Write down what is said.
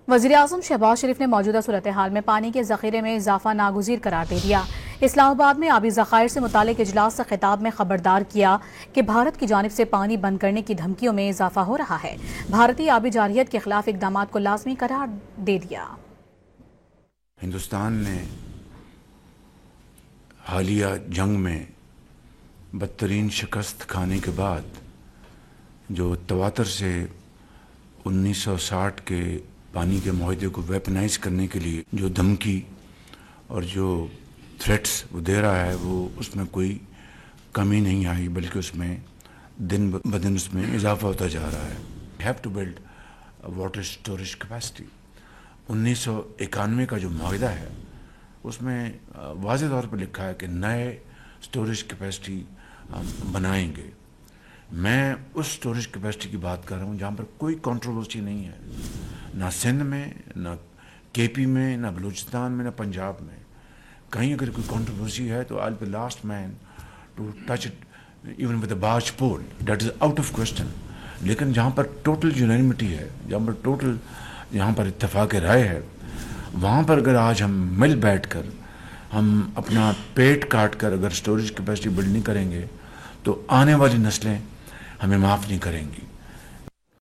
وزیراعظم شہباز شریف نے موجودہ صورتحال میں پانی کے ذخیرے میں اضافہ ناگزیر قرار دے دیا۔ اسلام آباد میں آبی ذخائر سے متعلق اجلاس سے خطاب میں خبردار کیا کہ بھارت کی جانب سے پانی بند کرنے کی دھمکیوں میں اضافہ ہو رہا ہے۔ بھارتی آبی جارحیت کے خلاف اقدامات کو لازمی قرار دے دیا۔ ہندوستان نے حالیہ جنگ میں بدترین شکست کھانے کے بعد جو تواتر سے 1960 کے پانی کے معاہدے کو ویپنائز کرنے کے لیے جو دھمکی اور جو تھریٹس وہ دے رہا ہے، وہ اس میں کوئی کمی نہیں آئی، بلکہ اس میں دن بدن اس میں اضافہ ہوتا جا رہا ہے۔ We have to build a water storage capacity۔ 1991 کا جو معاہدہ ہے اس میں واضح طور پر لکھا ہے کہ نئے سٹوریج کیپیسٹی بنائیں گے۔ میں اس سٹوریج کیپیسٹی کی بات کر رہا ہوں جہاں پر کوئی کنٹروورسی نہیں ہے، نہ سندھ میں، نہ کے پی میں، نہ بلوچستان میں، نہ پنجاب میں۔ کہیں اگر کوئی کنٹروورسی ہے تو I'll be the last man to touch it even with a barge pole۔ That is out of question۔ لیکن جہاں پر ٹوٹل یونانیمٹی ہے، جہاں پر اتفاق رائے ہے، وہاں پر اگر آج ہم مل بیٹھ کر ہم اپنا پیٹ کاٹ کر اگر سٹوریج کیپیسٹی بلڈ نہیں کریں گے تو آنے والی نسلیں ہمیں معاف نہیں کریں گی۔